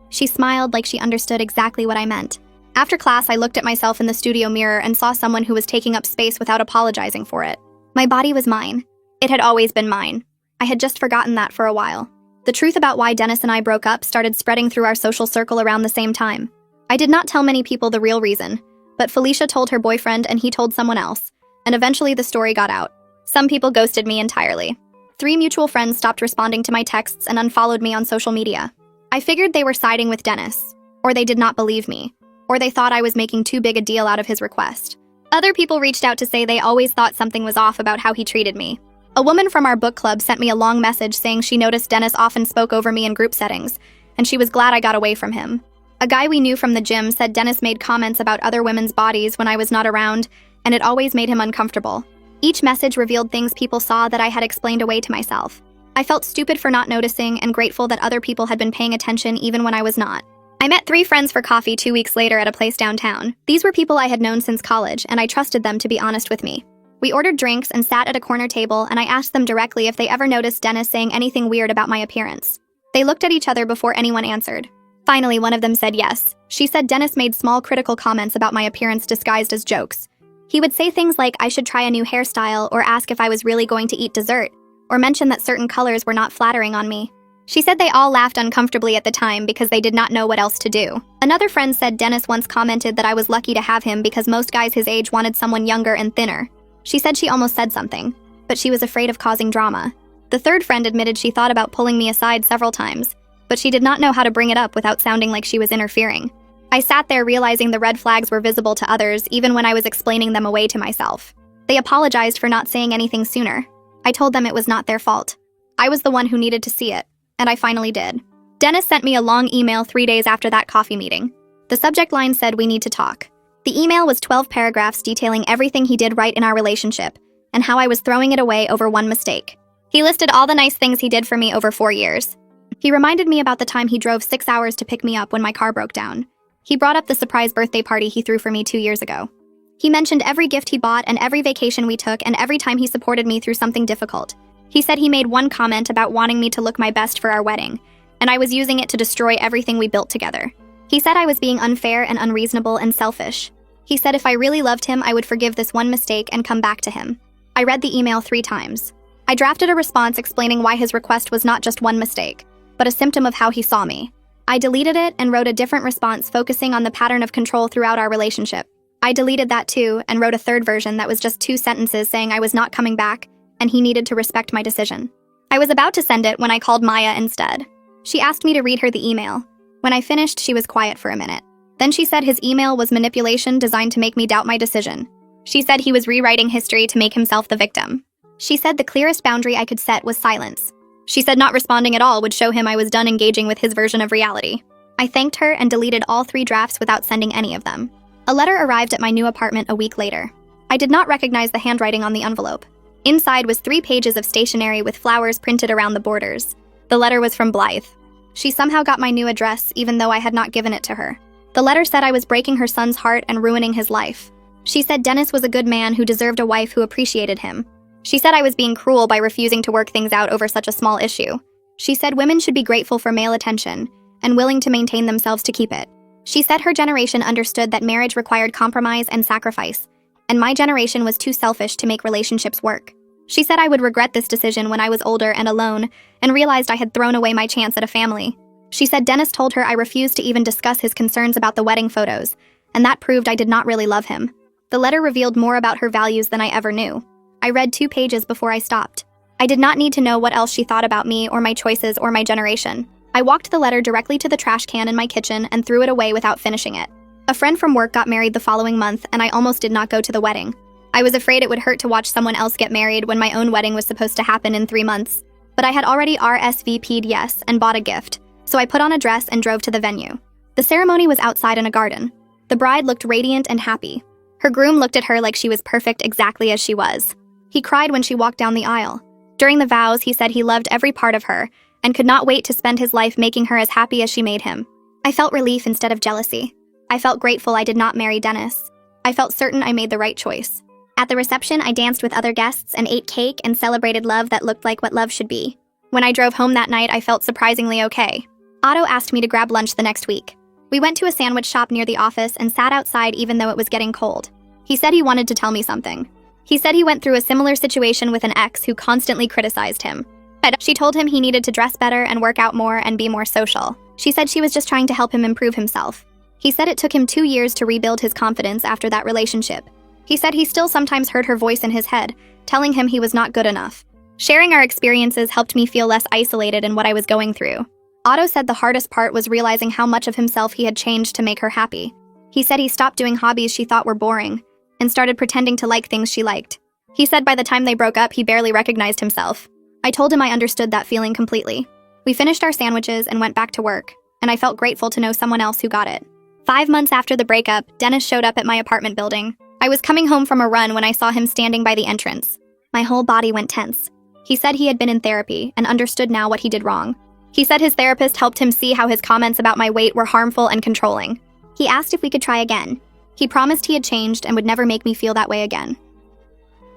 She smiled like she understood exactly what I meant. After class, I looked at myself in the studio mirror and saw someone who was taking up space without apologizing for it. My body was mine. It had always been mine. I had just forgotten that for a while. The truth about why Dennis and I broke up started spreading through our social circle around the same time. I did not tell many people the real reason, but Felicia told her boyfriend and he told someone else, and eventually the story got out. Some people ghosted me entirely. 3 mutual friends stopped responding to my texts and unfollowed me on social media. I figured they were siding with Dennis, or they did not believe me, or they thought I was making too big a deal out of his request. Other people reached out to say they always thought something was off about how he treated me. A woman from our book club sent me a long message saying she noticed Dennis often spoke over me in group settings, and she was glad I got away from him. A guy we knew from the gym said Dennis made comments about other women's bodies when I was not around, and it always made him uncomfortable. Each message revealed things people saw that I had explained away to myself. I felt stupid for not noticing and grateful that other people had been paying attention even when I was not. I met 3 friends for coffee 2 weeks later at a place downtown. These were people I had known since college, and I trusted them to be honest with me. We ordered drinks and sat at a corner table, and I asked them directly if they ever noticed Dennis saying anything weird about my appearance. They looked at each other before anyone answered. Finally, one of them said yes. She said Dennis made small critical comments about my appearance disguised as jokes. He would say things like I should try a new hairstyle or ask if I was really going to eat dessert, or mention that certain colors were not flattering on me. She said they all laughed uncomfortably at the time because they did not know what else to do. Another friend said Dennis once commented that I was lucky to have him because most guys his age wanted someone younger and thinner. She said she almost said something, but she was afraid of causing drama. The third friend admitted she thought about pulling me aside several times, but she did not know how to bring it up without sounding like she was interfering. I sat there realizing the red flags were visible to others even when I was explaining them away to myself. They apologized for not saying anything sooner. I told them it was not their fault. I was the one who needed to see it, and I finally did. Dennis sent me a long email 3 days after that coffee meeting. The subject line said, "We need to talk." The email was 12 paragraphs detailing everything he did right in our relationship, and how I was throwing it away over one mistake. He listed all the nice things he did for me over 4 years. He reminded me about the time he drove 6 hours to pick me up when my car broke down. He brought up the surprise birthday party he threw for me 2 years ago. He mentioned every gift he bought and every vacation we took and every time he supported me through something difficult. He said he made one comment about wanting me to look my best for our wedding, and I was using it to destroy everything we built together. He said I was being unfair and unreasonable and selfish. He said if I really loved him, I would forgive this one mistake and come back to him. I read the email 3 times. I drafted a response explaining why his request was not just one mistake, but a symptom of how he saw me. I deleted it and wrote a different response focusing on the pattern of control throughout our relationship. I deleted that too and wrote a third version that was just 2 sentences saying I was not coming back and he needed to respect my decision. I was about to send it when I called Maya instead. She asked me to read her the email. When I finished, she was quiet for a minute. Then she said his email was manipulation designed to make me doubt my decision. She said he was rewriting history to make himself the victim. She said the clearest boundary I could set was silence. She said not responding at all would show him I was done engaging with his version of reality. I thanked her and deleted all 3 drafts without sending any of them. A letter arrived at my new apartment a week later. I did not recognize the handwriting on the envelope. Inside was 3 pages of stationery with flowers printed around the borders. The letter was from Blythe. She somehow got my new address even though I had not given it to her. The letter said I was breaking her son's heart and ruining his life. She said Dennis was a good man who deserved a wife who appreciated him. She said I was being cruel by refusing to work things out over such a small issue. She said women should be grateful for male attention and willing to maintain themselves to keep it. She said her generation understood that marriage required compromise and sacrifice, and my generation was too selfish to make relationships work. She said I would regret this decision when I was older and alone and realized I had thrown away my chance at a family. She said Dennis told her I refused to even discuss his concerns about the wedding photos, and that proved I did not really love him. The letter revealed more about her values than I ever knew. I read 2 pages before I stopped. I did not need to know what else she thought about me or my choices or my generation. I walked the letter directly to the trash can in my kitchen and threw it away without finishing it. A friend from work got married the following month, and I almost did not go to the wedding. I was afraid it would hurt to watch someone else get married when my own wedding was supposed to happen in 3 months. But I had already RSVP'd yes and bought a gift, so I put on a dress and drove to the venue. The ceremony was outside in a garden. The bride looked radiant and happy. Her groom looked at her like she was perfect exactly as she was. He cried when she walked down the aisle. During the vows, he said he loved every part of her and could not wait to spend his life making her as happy as she made him. I felt relief instead of jealousy. I felt grateful I did not marry Dennis. I felt certain I made the right choice. At the reception, I danced with other guests and ate cake and celebrated love that looked like what love should be. When I drove home that night, I felt surprisingly okay. Otto asked me to grab lunch the next week. We went to a sandwich shop near the office and sat outside even though it was getting cold. He said he wanted to tell me something. He said he went through a similar situation with an ex who constantly criticized him. She told him he needed to dress better and work out more and be more social. She said she was just trying to help him improve himself. He said it took him 2 years to rebuild his confidence after that relationship. He said he still sometimes heard her voice in his head, telling him he was not good enough. Sharing our experiences helped me feel less isolated in what I was going through. Otto said the hardest part was realizing how much of himself he had changed to make her happy. He said he stopped doing hobbies she thought were boring and started pretending to like things she liked. He said by the time they broke up, he barely recognized himself. I told him I understood that feeling completely. We finished our sandwiches and went back to work, and I felt grateful to know someone else who got it. 5 months after the breakup, Dennis showed up at my apartment building. I was coming home from a run when I saw him standing by the entrance. My whole body went tense. He said he had been in therapy and understood now what he did wrong. He said his therapist helped him see how his comments about my weight were harmful and controlling. He asked if we could try again. He promised he had changed and would never make me feel that way again.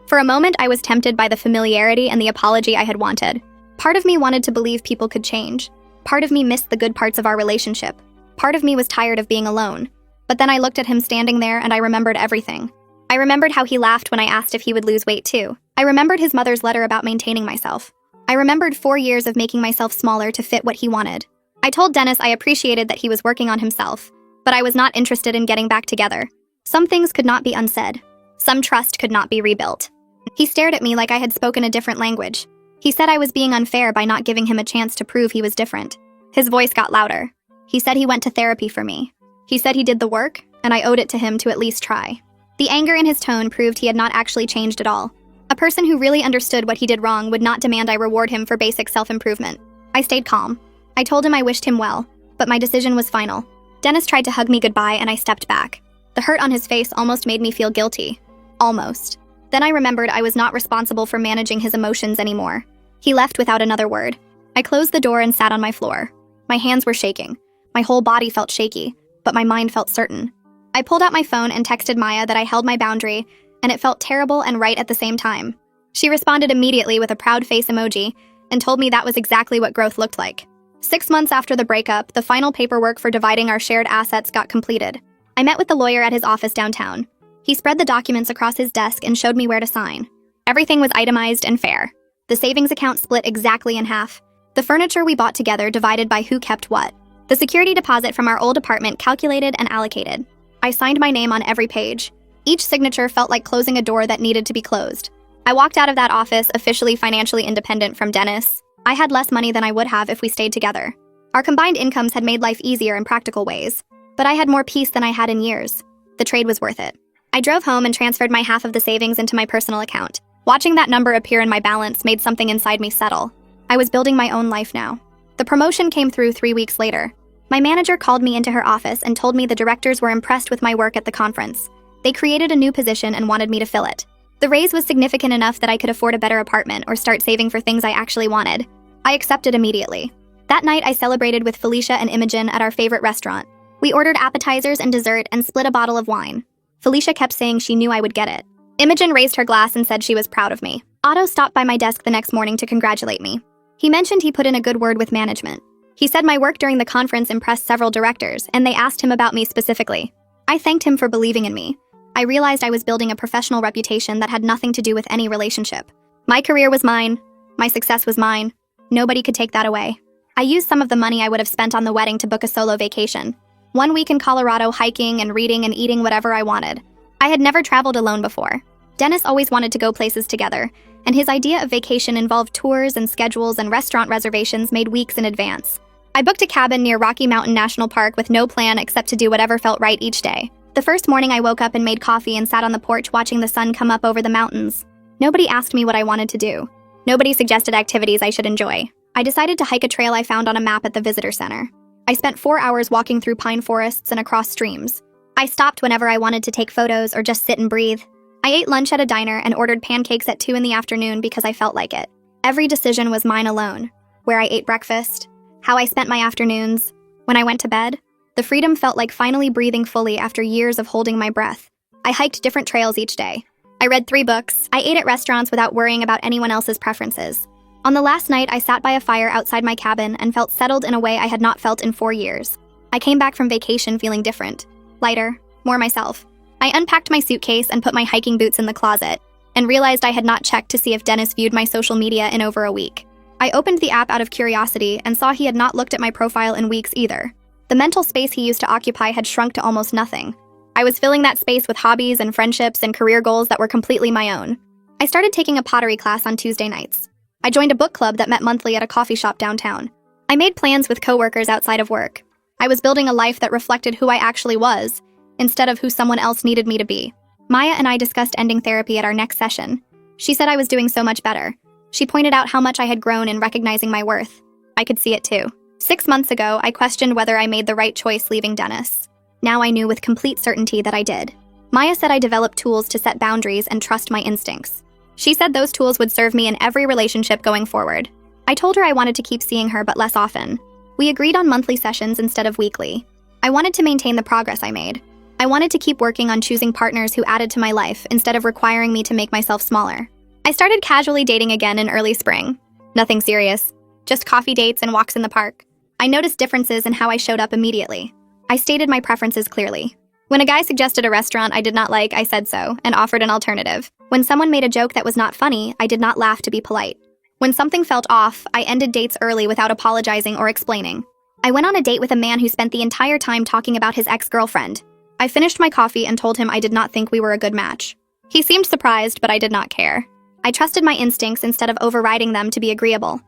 For a moment, I was tempted by the familiarity and the apology I had wanted. Part of me wanted to believe people could change. Part of me missed the good parts of our relationship. Part of me was tired of being alone. But then I looked at him standing there and I remembered everything. I remembered how he laughed when I asked if he would lose weight too. I remembered his mother's letter about maintaining myself. I remembered 4 years of making myself smaller to fit what he wanted. I told Dennis I appreciated that he was working on himself, but I was not interested in getting back together. Some things could not be unsaid. Some trust could not be rebuilt. He stared at me like I had spoken a different language. He said I was being unfair by not giving him a chance to prove he was different. His voice got louder. He said he went to therapy for me. He said he did the work, and I owed it to him to at least try. The anger in his tone proved he had not actually changed at all. A person who really understood what he did wrong would not demand I reward him for basic self-improvement. I stayed calm. I told him I wished him well, but my decision was final. Dennis tried to hug me goodbye and I stepped back. The hurt on his face almost made me feel guilty. Almost. Then I remembered I was not responsible for managing his emotions anymore. He left without another word. I closed the door and sat on my floor. My hands were shaking. My whole body felt shaky, but my mind felt certain. I pulled out my phone and texted Maya that I held my boundary, and it felt terrible and right at the same time. She responded immediately with a proud face emoji and told me that was exactly what growth looked like. 6 months after the breakup, the final paperwork for dividing our shared assets got completed. I met with the lawyer at his office downtown. He spread the documents across his desk and showed me where to sign. Everything was itemized and fair. The savings account split exactly in half. The furniture we bought together divided by who kept what. The security deposit from our old apartment calculated and allocated. I signed my name on every page. Each signature felt like closing a door that needed to be closed. I walked out of that office officially financially independent from Dennis. I had less money than I would have if we stayed together. Our combined incomes had made life easier in practical ways, but I had more peace than I had in years. The trade was worth it. I drove home and transferred my half of the savings into my personal account. Watching that number appear in my balance made something inside me settle. I was building my own life now. The promotion came through 3 weeks later. My manager called me into her office and told me the directors were impressed with my work at the conference. They created a new position and wanted me to fill it. The raise was significant enough that I could afford a better apartment or start saving for things I actually wanted. I accepted immediately. That night, I celebrated with Felicia and Imogen at our favorite restaurant. We ordered appetizers and dessert and split a bottle of wine. Felicia kept saying she knew I would get it. Imogen raised her glass and said she was proud of me. Otto stopped by my desk the next morning to congratulate me. He mentioned he put in a good word with management. He said my work during the conference impressed several directors, and they asked him about me specifically. I thanked him for believing in me. I realized I was building a professional reputation that had nothing to do with any relationship. My career was mine. My success was mine. Nobody could take that away. I used some of the money I would have spent on the wedding to book a solo vacation. 1 week in Colorado hiking and reading and eating whatever I wanted. I had never traveled alone before. Dennis always wanted to go places together, and his idea of vacation involved tours and schedules and restaurant reservations made weeks in advance. I booked a cabin near Rocky Mountain National Park with no plan except to do whatever felt right each day. The first morning I woke up and made coffee and sat on the porch watching the sun come up over the mountains. Nobody asked me what I wanted to do. Nobody suggested activities I should enjoy. I decided to hike a trail I found on a map at the visitor center. I spent 4 hours walking through pine forests and across streams. I stopped whenever I wanted to take photos or just sit and breathe. I ate lunch at a diner and ordered pancakes at 2 in the afternoon because I felt like it. Every decision was mine alone. Where I ate breakfast, how I spent my afternoons, when I went to bed. The freedom felt like finally breathing fully after years of holding my breath. I hiked different trails each day. I read 3 books. I ate at restaurants without worrying about anyone else's preferences. On the last night, I sat by a fire outside my cabin and felt settled in a way I had not felt in 4 years. I came back from vacation feeling different, lighter, more myself. I unpacked my suitcase and put my hiking boots in the closet, and realized I had not checked to see if Dennis viewed my social media in over a week. I opened the app out of curiosity and saw he had not looked at my profile in weeks either. The mental space he used to occupy had shrunk to almost nothing. I was filling that space with hobbies and friendships and career goals that were completely my own. I started taking a pottery class on Tuesday nights. I joined a book club that met monthly at a coffee shop downtown. I made plans with coworkers outside of work. I was building a life that reflected who I actually was, instead of who someone else needed me to be. Maya and I discussed ending therapy at our next session. She said I was doing so much better. She pointed out how much I had grown in recognizing my worth. I could see it too. 6 months ago, I questioned whether I made the right choice leaving Dennis. Now I knew with complete certainty that I did. Maya said I developed tools to set boundaries and trust my instincts. She said those tools would serve me in every relationship going forward. I told her I wanted to keep seeing her but less often. We agreed on monthly sessions instead of weekly. I wanted to maintain the progress I made. I wanted to keep working on choosing partners who added to my life instead of requiring me to make myself smaller. I started casually dating again in early spring. Nothing serious, just coffee dates and walks in the park. I noticed differences in how I showed up immediately. I stated my preferences clearly. When a guy suggested a restaurant I did not like, I said so and offered an alternative. When someone made a joke that was not funny, I did not laugh to be polite. When something felt off, I ended dates early without apologizing or explaining. I went on a date with a man who spent the entire time talking about his ex-girlfriend. I finished my coffee and told him I did not think we were a good match. He seemed surprised, but I did not care. I trusted my instincts instead of overriding them to be agreeable.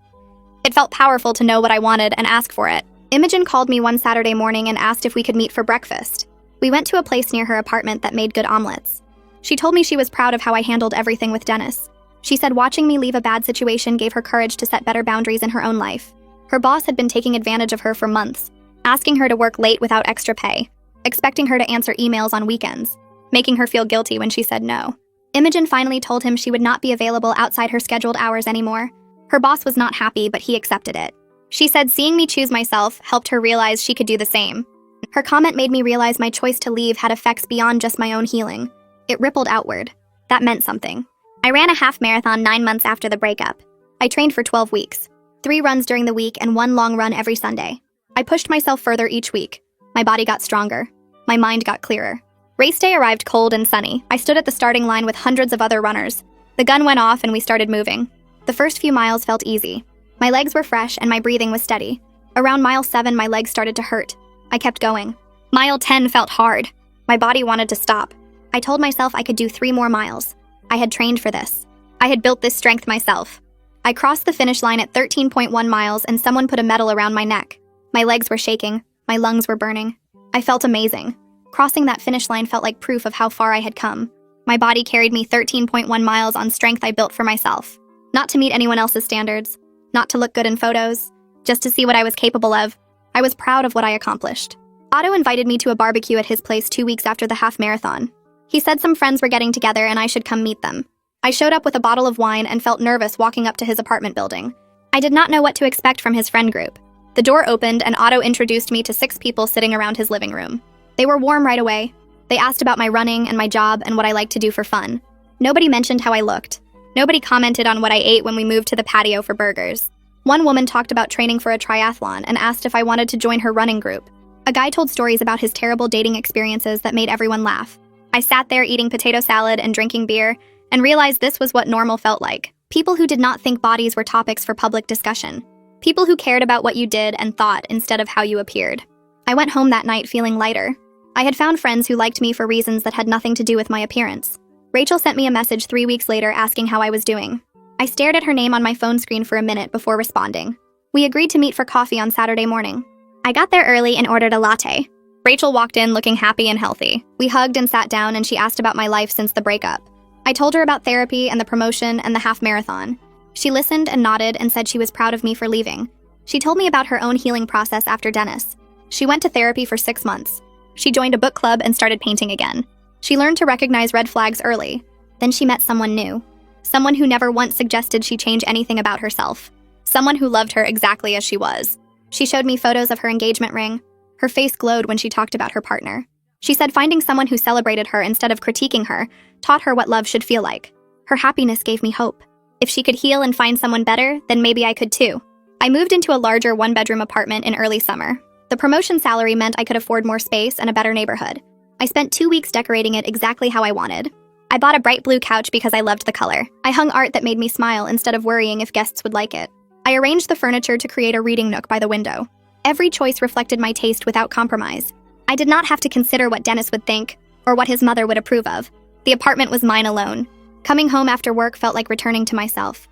It felt powerful to know what I wanted and ask for it. Imogen called me one Saturday morning and asked if we could meet for breakfast. We went to a place near her apartment that made good omelets. She told me she was proud of how I handled everything with Dennis. She said watching me leave a bad situation gave her courage to set better boundaries in her own life. Her boss had been taking advantage of her for months, asking her to work late without extra pay, expecting her to answer emails on weekends, making her feel guilty when she said no. Imogen finally told him she would not be available outside her scheduled hours anymore. Her boss was not happy, but he accepted it. She said seeing me choose myself helped her realize she could do the same. Her comment made me realize my choice to leave had effects beyond just my own healing. It rippled outward. That meant something. I ran a half marathon 9 months after the breakup. I trained for 12 weeks, 3 runs during the week and 1 long run every Sunday. I pushed myself further each week. My body got stronger. My mind got clearer. Race day arrived cold and sunny. I stood at the starting line with hundreds of other runners. The gun went off and we started moving. The first few miles felt easy. My legs were fresh and my breathing was steady. Around mile 7, my legs started to hurt. I kept going. Mile 10 felt hard. My body wanted to stop. I told myself I could do 3 more miles. I had trained for this. I had built this strength myself. I crossed the finish line at 13.1 miles and someone put a medal around my neck. My legs were shaking. My lungs were burning. I felt amazing. Crossing that finish line felt like proof of how far I had come. My body carried me 13.1 miles on strength I built for myself. Not to meet anyone else's standards. Not to look good in photos. Just to see what I was capable of. I was proud of what I accomplished. Otto invited me to a barbecue at his place 2 weeks after the half marathon. He said some friends were getting together and I should come meet them. I showed up with a bottle of wine and felt nervous walking up to his apartment building. I did not know what to expect from his friend group. The door opened and Otto introduced me to 6 people sitting around his living room. They were warm right away. They asked about my running and my job and what I like to do for fun. Nobody mentioned how I looked. Nobody commented on what I ate when we moved to the patio for burgers. One woman talked about training for a triathlon and asked if I wanted to join her running group. A guy told stories about his terrible dating experiences that made everyone laugh. I sat there eating potato salad and drinking beer and realized this was what normal felt like. People who did not think bodies were topics for public discussion. People who cared about what you did and thought instead of how you appeared. I went home that night feeling lighter. I had found friends who liked me for reasons that had nothing to do with my appearance. Rachel sent me a message 3 weeks later asking how I was doing. I stared at her name on my phone screen for a minute before responding. We agreed to meet for coffee on Saturday morning. I got there early and ordered a latte. Rachel walked in looking happy and healthy. We hugged and sat down and she asked about my life since the breakup. I told her about therapy and the promotion and the half marathon. She listened and nodded and said she was proud of me for leaving. She told me about her own healing process after Dennis. She went to therapy for 6 months. She joined a book club and started painting again. She learned to recognize red flags early. Then she met someone new. Someone who never once suggested she change anything about herself. Someone who loved her exactly as she was. She showed me photos of her engagement ring. Her face glowed when she talked about her partner. She said finding someone who celebrated her instead of critiquing her taught her what love should feel like. Her happiness gave me hope. If she could heal and find someone better, then maybe I could too. I moved into a larger 1-bedroom apartment in early summer. The promotion salary meant I could afford more space and a better neighborhood. I spent 2 weeks decorating it exactly how I wanted. I bought a bright blue couch because I loved the color. I hung art that made me smile instead of worrying if guests would like it. I arranged the furniture to create a reading nook by the window. Every choice reflected my taste without compromise. I did not have to consider what Dennis would think or what his mother would approve of. The apartment was mine alone. Coming home after work felt like returning to myself.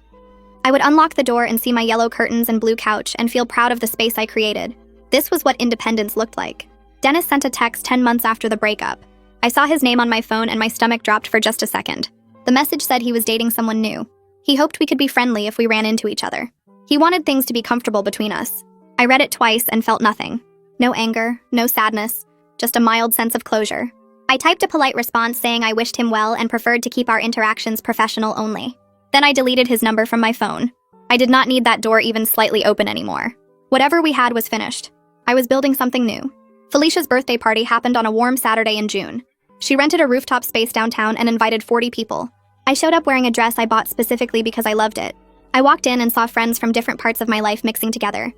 I would unlock the door and see my yellow curtains and blue couch and feel proud of the space I created. This was what independence looked like. Dennis sent a text 10 months after the breakup. I saw his name on my phone and my stomach dropped for just a second. The message said he was dating someone new. He hoped we could be friendly if we ran into each other. He wanted things to be comfortable between us. I read it twice and felt nothing. No anger, no sadness, just a mild sense of closure. I typed a polite response saying I wished him well and preferred to keep our interactions professional only. Then I deleted his number from my phone. I did not need that door even slightly open anymore. Whatever we had was finished. I was building something new. Felicia's birthday party happened on a warm Saturday in June. She rented a rooftop space downtown and invited 40 people. I showed up wearing a dress I bought specifically because I loved it. I walked in and saw friends from different parts of my life mixing together.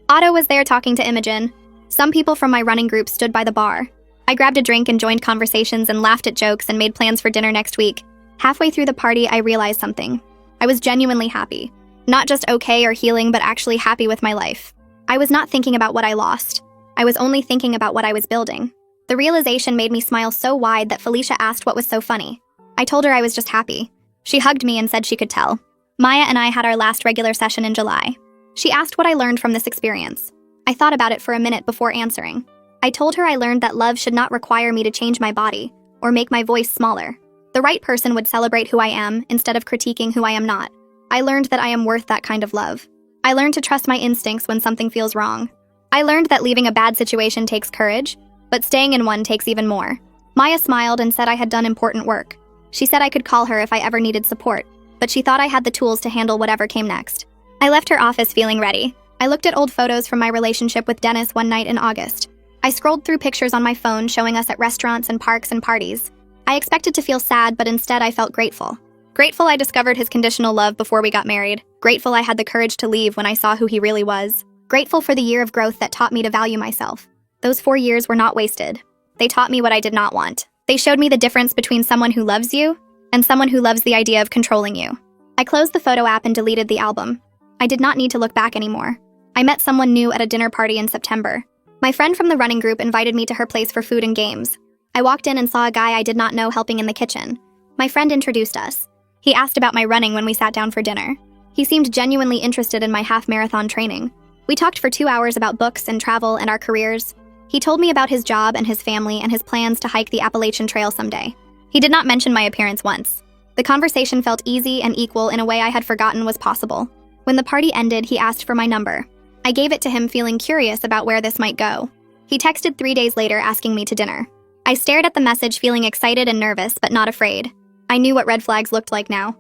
Otto was there talking to Imogen. Some people from my running group stood by the bar. I grabbed a drink and joined conversations and laughed at jokes and made plans for dinner next week. Halfway through the party, I realized something. I was genuinely happy. Not just okay or healing, but actually happy with my life. I was not thinking about what I lost. I was only thinking about what I was building. The realization made me smile so wide that Felicia asked what was so funny. I told her I was just happy. She hugged me and said she could tell. Maya and I had our last regular session in July. She asked what I learned from this experience. I thought about it for a minute before answering. I told her I learned that love should not require me to change my body or make my voice smaller. The right person would celebrate who I am instead of critiquing who I am not. I learned that I am worth that kind of love. I learned to trust my instincts when something feels wrong. I learned that leaving a bad situation takes courage, but staying in one takes even more. Maya smiled and said I had done important work. She said I could call her if I ever needed support, but she thought I had the tools to handle whatever came next. I left her office feeling ready. I looked at old photos from my relationship with Dennis one night in August. I scrolled through pictures on my phone showing us at restaurants and parks and parties. I expected to feel sad, but instead I felt grateful. Grateful I discovered his conditional love before we got married. Grateful I had the courage to leave when I saw who he really was. Grateful for the year of growth that taught me to value myself. Those 4 years were not wasted. They taught me what I did not want. They showed me the difference between someone who loves you and someone who loves the idea of controlling you. I closed the photo app and deleted the album. I did not need to look back anymore. I met someone new at a dinner party in September. My friend from the running group invited me to her place for food and games. I walked in and saw a guy I did not know helping in the kitchen. My friend introduced us. He asked about my running when we sat down for dinner. He seemed genuinely interested in my half-marathon training. We talked for 2 hours about books and travel and our careers. He told me about his job and his family and his plans to hike the Appalachian Trail someday. He did not mention my appearance once. The conversation felt easy and equal in a way I had forgotten was possible. When the party ended, he asked for my number. I gave it to him, feeling curious about where this might go. He texted 3 days later asking me to dinner. I stared at the message, feeling excited and nervous, but not afraid. I knew what red flags looked like now.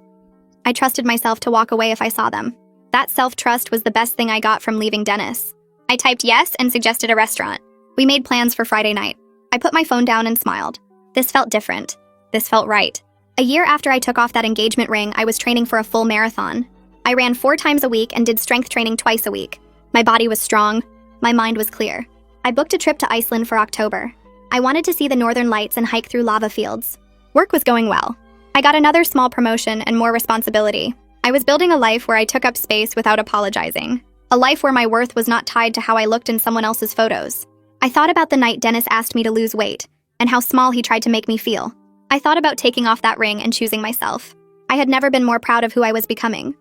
I trusted myself to walk away if I saw them. That self-trust was the best thing I got from leaving Dennis. I typed yes and suggested a restaurant. We made plans for Friday night. I put my phone down and smiled. This felt different. This felt right. A year after I took off that engagement ring, I was training for a full marathon. I ran 4 times a week and did strength training twice a week. My body was strong. My mind was clear. I booked a trip to Iceland for October. I wanted to see the northern lights and hike through lava fields. Work was going well. I got another small promotion and more responsibility. I was building a life where I took up space without apologizing. A life where my worth was not tied to how I looked in someone else's photos. I thought about the night Dennis asked me to lose weight, and how small he tried to make me feel. I thought about taking off that ring and choosing myself. I had never been more proud of who I was becoming.